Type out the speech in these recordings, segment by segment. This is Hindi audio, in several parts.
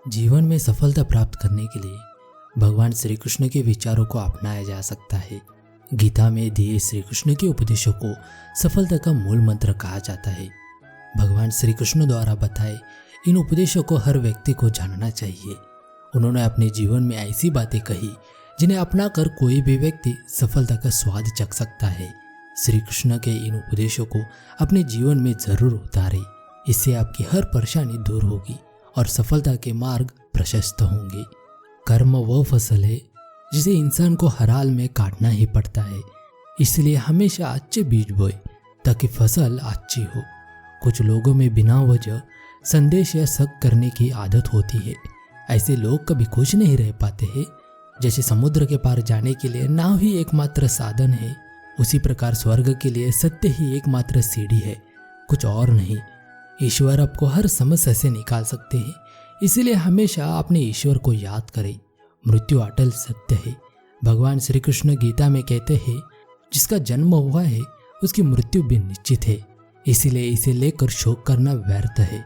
जीवन में सफलता प्राप्त करने के लिए भगवान श्री कृष्ण के विचारों को अपनाया जा सकता है। गीता में दिए श्री कृष्ण के उपदेशों को सफलता का मूल मंत्र कहा जाता है। भगवान श्री कृष्ण द्वारा बताए इन उपदेशों को हर व्यक्ति को जानना चाहिए। उन्होंने अपने जीवन में ऐसी बातें कही जिन्हें अपनाकर कोई भी व्यक्ति सफलता का स्वाद चख सकता है। श्री कृष्ण के इन उपदेशों को अपने जीवन में जरूर उतारें। इससे आपकी हर परेशानी दूर होगी और सफलता के मार्ग प्रशस्त होंगे। कर्म वो फसल है जिसे इंसान को हर हाल में काटना ही पड़ता है। इसलिए हमेशा अच्छे बीज बोए ताकि फसल अच्छी हो। कुछ लोगों में बिना वजह संदेश या शक करने की आदत होती है। ऐसे लोग कभी खुश नहीं रह पाते हैं। जैसे समुद्र के पार जाने के लिए नाव ही एकमात्र साधन है, उसी प्रकार स्वर्ग के लिए सत्य ही एकमात्र सीढ़ी है, कुछ और नहीं। ईश्वर आपको हर समस्या से निकाल सकते हैं। इसीलिए हमेशा अपने ईश्वर को याद करें। मृत्यु अटल सत्य है। भगवान श्री कृष्ण गीता में कहते हैं, जिसका जन्म हुआ है उसकी मृत्यु भी निश्चित है। इसीलिए इसे लेकर शोक करना व्यर्थ है।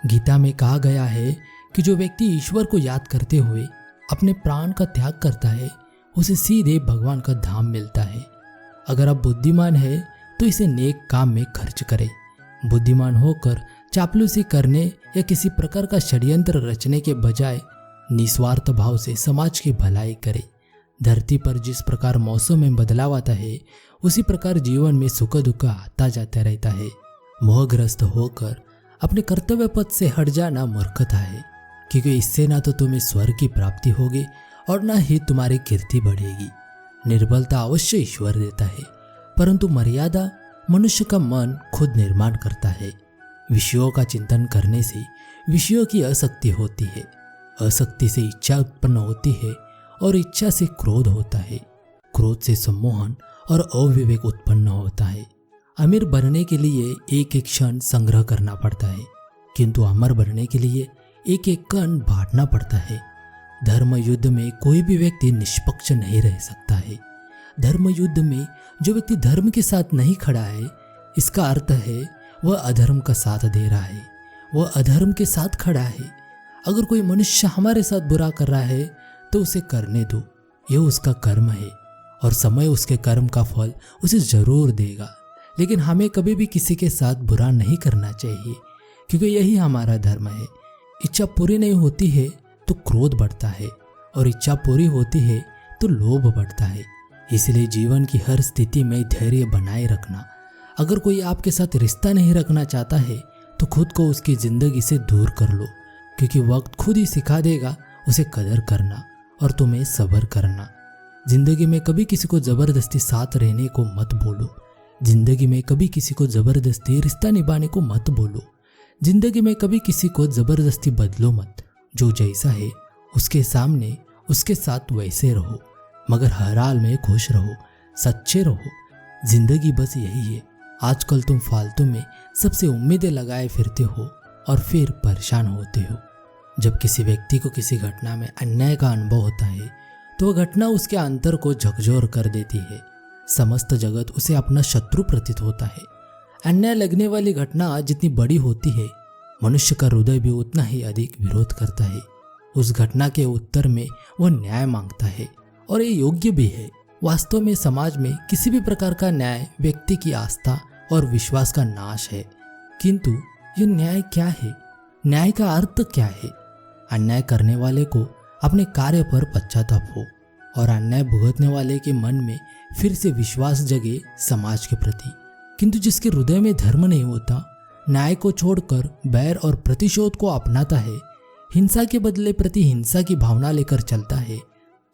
गीता में कहा गया है कि जो व्यक्ति ईश्वर को याद करते हुए अपने प्राण का त्याग करता है उसे सीधे भगवान का धाम मिलता है। अगर आप बुद्धिमान है तो इसे नेक काम में खर्च करें। बुद्धिमान होकर चापलूसी करने या किसी प्रकार का षड्यंत्र रचने के बजाय निस्वार्थ भाव से समाज की भलाई करें। धरती पर जिस प्रकार मौसम में बदलाव आता है उसी प्रकार जीवन में सुख दुख आता जाता रहता है। मोहग्रस्त होकर अपने कर्तव्य पथ से हट जाना मूर्खता है, क्योंकि इससे ना तो तुम्हें स्वर्ग की प्राप्ति होगी और ना ही तुम्हारी कीर्ति बढ़ेगी। निर्बलता अवश्य ईश्वर देता है, परंतु मर्यादा मनुष्य का मन खुद निर्माण करता है। विषयों का चिंतन करने से विषयों की आसक्ति होती है, आसक्ति से इच्छा उत्पन्न होती है और इच्छा से क्रोध होता है, क्रोध से सम्मोहन और अविवेक उत्पन्न होता है। अमीर बनने के लिए एक एक क्षण संग्रह करना पड़ता है, किंतु अमर बनने के लिए एक एक कण बांटना पड़ता है। धर्म युद्ध में कोई भी व्यक्ति निष्पक्ष नहीं रह सकता है। धर्म युद्ध में जो व्यक्ति धर्म के साथ नहीं खड़ा है, इसका अर्थ है वह अधर्म का साथ दे रहा है, वह अधर्म के साथ खड़ा है। अगर कोई मनुष्य हमारे साथ बुरा कर रहा है तो उसे करने दो, यह उसका कर्म है और समय उसके कर्म का फल उसे जरूर देगा। लेकिन हमें कभी भी किसी के साथ बुरा नहीं करना चाहिए, क्योंकि यही हमारा धर्म है। इच्छा पूरी नहीं होती है तो क्रोध बढ़ता है और इच्छा पूरी होती है तो लोभ बढ़ता है। इसलिए जीवन की हर स्थिति में धैर्य बनाए रखना। अगर कोई आपके साथ रिश्ता नहीं रखना चाहता है तो खुद को उसकी जिंदगी से दूर कर लो, क्योंकि वक्त खुद ही सिखा देगा उसे कदर करना और तुम्हें सब्र करना। जिंदगी में कभी किसी को जबरदस्ती साथ रहने को मत बोलो। जिंदगी में कभी किसी को जबरदस्ती रिश्ता निभाने को मत बोलो। जिंदगी में कभी किसी को जबरदस्ती बदलो मत। जो जैसा है उसके सामने उसके साथ वैसे रहो, मगर हर हाल में खुश रहो, सच्चे रहो। जिंदगी बस यही है। आजकल तुम फालतू में सबसे उम्मीदें लगाए फिरते हो और फिर परेशान होते हो। जब किसी व्यक्ति को किसी घटना में अन्याय का अनुभव होता है तो वह घटना उसके अंतर को झकझोर कर देती है। समस्त जगत उसे अपना शत्रु प्रतीत होता है। अन्याय लगने वाली घटना जितनी बड़ी होती है, मनुष्य का हृदय भी उतना ही अधिक विरोध करता है। उस घटना के उत्तर में वह न्याय मांगता है और ये योग्य भी है। वास्तव में समाज में किसी भी प्रकार का न्याय व्यक्ति की आस्था और विश्वास का नाश है। किंतु यह न्याय क्या है? न्याय का अर्थ क्या है? अन्याय करने वाले को अपने कार्य पर पश्चाताप हो और अन्याय भुगतने वाले के मन में फिर से विश्वास जगे समाज के प्रति। किंतु जिसके हृदय में धर्म नहीं होता, न्याय को छोड़कर बैर और प्रतिशोध को अपनाता है, हिंसा के बदले प्रति हिंसा की भावना लेकर चलता है,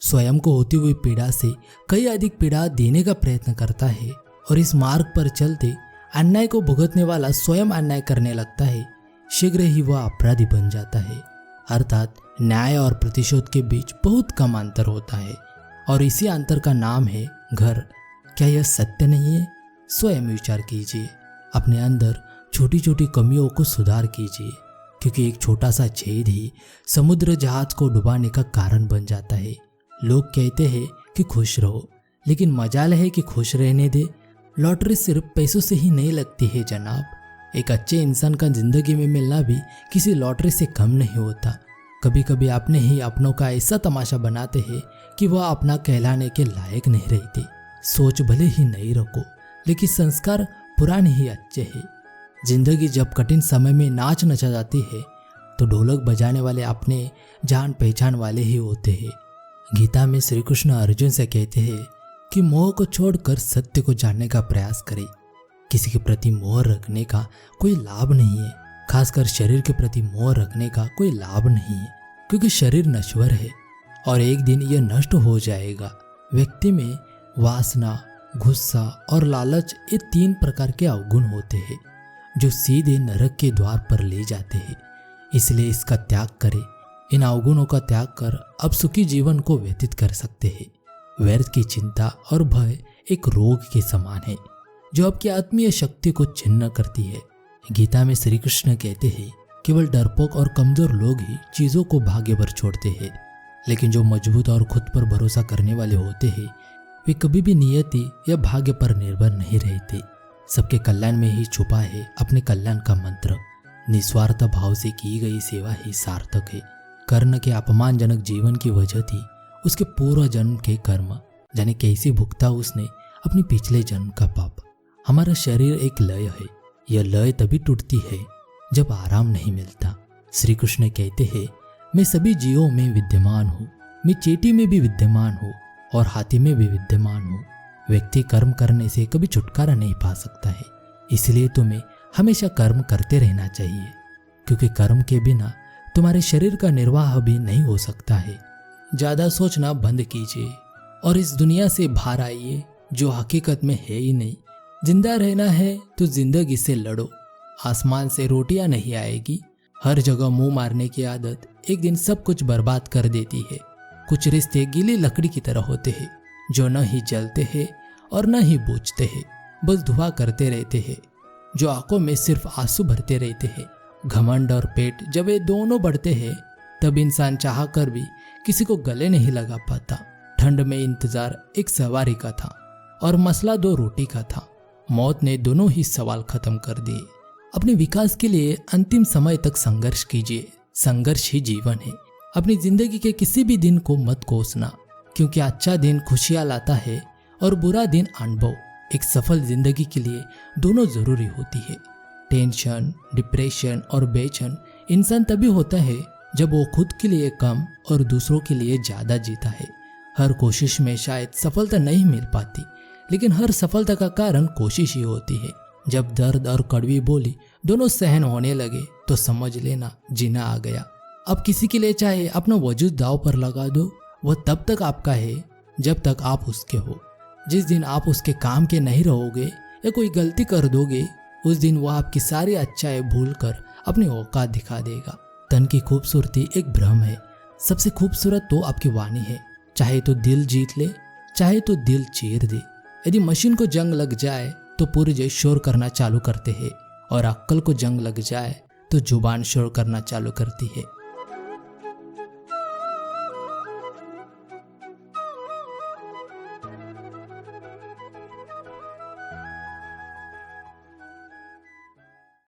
स्वयं को होती हुई पीड़ा से कई अधिक पीड़ा देने का प्रयत्न करता है और इस मार्ग पर चलते अन्याय को भुगतने वाला स्वयं अन्याय करने लगता है, शीघ्र ही वह अपराधी बन जाता है। अर्थात न्याय और प्रतिशोध के बीच बहुत कम अंतर होता है और इसी अंतर का नाम है घर। क्या यह सत्य नहीं है? स्वयं विचार कीजिए। अपने अंदर छोटी छोटी कमियों को सुधार कीजिए, क्योंकि एक छोटा सा छेद ही समुद्र जहाज को डुबाने का कारण बन जाता है। लोग कहते हैं कि खुश रहो, लेकिन मजाल है कि खुश रहने दे। लॉटरी सिर्फ पैसों से ही नहीं लगती है जनाब। एक अच्छे इंसान का जिंदगी में मिलना भी किसी लॉटरी से कम नहीं होता। कभी कभी अपने ही अपनों का ऐसा तमाशा बनाते हैं कि वह अपना कहलाने के लायक नहीं रहते। सोच भले ही नई रखो, लेकिन संस्कार पुराने ही अच्छे हैं। जिंदगी जब कठिन समय में नाच नचा जाती है तो ढोलक बजाने वाले अपने जान पहचान वाले ही होते हैं। गीता में श्री कृष्ण अर्जुन से कहते हैं कि मोह को छोड़कर सत्य को जानने का प्रयास करें। किसी के प्रति मोह रखने का कोई लाभ नहीं है, खासकर शरीर के प्रति मोह रखने का कोई लाभ नहीं है, क्योंकि शरीर नश्वर है और एक दिन यह नष्ट हो जाएगा। व्यक्ति में वासना, गुस्सा और लालच ये 3 प्रकार के अवगुण होते हैं जो सीधे नरक के द्वार पर ले जाते हैं। इसलिए इसका त्याग करें। इन अवगुणों का त्याग कर अब सुखी जीवन को व्यतीत कर सकते हैं। व्यर्थ की चिंता और भय एक रोग के समान है जो आपकी आत्मीय शक्ति को छिन्न करती है। गीता में श्री कृष्ण कहते हैं केवल डरपोक और कमजोर लोग ही चीजों को भाग्य पर छोड़ते हैं, लेकिन जो मजबूत और खुद पर भरोसा करने वाले होते हैं वे कभी भी नियति या भाग्य पर निर्भर नहीं रहते। सबके कल्याण में ही छुपा है अपने कल्याण का मंत्र। निस्वार्थ भाव से की गई सेवा ही सार्थक है। कर्ण के अपमानजनक जीवन की वजह थी उसके पूर्व जन्म के कर्म, जाने कैसे भुगता उसने अपने पिछले जन्म का पाप। हमारा शरीर एक लय है, यह लय तभी टूटती है जब आराम नहीं मिलता। श्री कृष्ण कहते हैं मैं सभी जीवों में विद्यमान हूँ, मैं चींटी में भी विद्यमान हूँ और हाथी में भी विद्यमान हूँ। व्यक्ति कर्म करने से कभी छुटकारा नहीं पा सकता है, इसलिए तुम्हें हमेशा कर्म करते रहना चाहिए, क्योंकि कर्म के बिना तुम्हारे शरीर का निर्वाह भी नहीं हो सकता है। ज्यादा सोचना बंद कीजिए और इस दुनिया से बाहर आइए जो हकीकत में है ही नहीं। जिंदा रहना है तो जिंदगी से लड़ो। आसमान से रोटियां नहीं आएगी। हर जगह मुंह मारने की आदत एक दिन सब कुछ बर्बाद कर देती है। कुछ रिश्ते गीली लकड़ी की तरह होते हैं जो न ही जलते हैं और न ही बुझते हैं, बस धुआं करते रहते हैं, जो आंखों में सिर्फ आंसू भरते रहते हैं। घमंड और पेट जब ये दोनों बढ़ते हैं तब इंसान चाह कर भी किसी को गले नहीं लगा पाता। ठंड में इंतजार एक सवारी का था और मसला 2 रोटी का था। मौत ने दोनों ही सवाल खत्म कर दिए। अपने विकास के लिए अंतिम समय तक संघर्ष कीजिए। संघर्ष ही जीवन है। अपनी जिंदगी के किसी भी दिन को मत कोसना, क्योंकि अच्छा दिन खुशियां लाता है और बुरा दिन अनुभव। एक सफल जिंदगी के लिए दोनों जरूरी होती है। टेंशन, डिप्रेशन और बेचैन इंसान तभी होता है जब वो खुद के लिए कम और दूसरों के लिए ज्यादा जीता है। हर कोशिश में शायद सफलता नहीं मिल पाती, लेकिन हर सफलता का कारण कोशिश ही होती है। जब दर्द और कड़वी बोली दोनों सहन होने लगे तो समझ लेना जीना आ गया। अब किसी के लिए चाहे अपना वजूद दांव पर लगा दो, वह तब तक आपका है जब तक आप उसके हो। जिस दिन आप उसके काम के नहीं रहोगे या कोई गलती कर दोगे, उस दिन वह आपकी सारी अच्छाई भूल कर अपनी औकात दिखा देगा। तन की खूबसूरती एक भ्रम है। सबसे खूबसूरत तो आपकी वाणी है। चाहे तो दिल जीत ले, चाहे तो दिल चीर दे। यदि मशीन को जंग लग जाए तो पुर्जे शोर करना चालू करते हैं और अक्ल को जंग लग जाए तो जुबान शोर करना चालू करती है।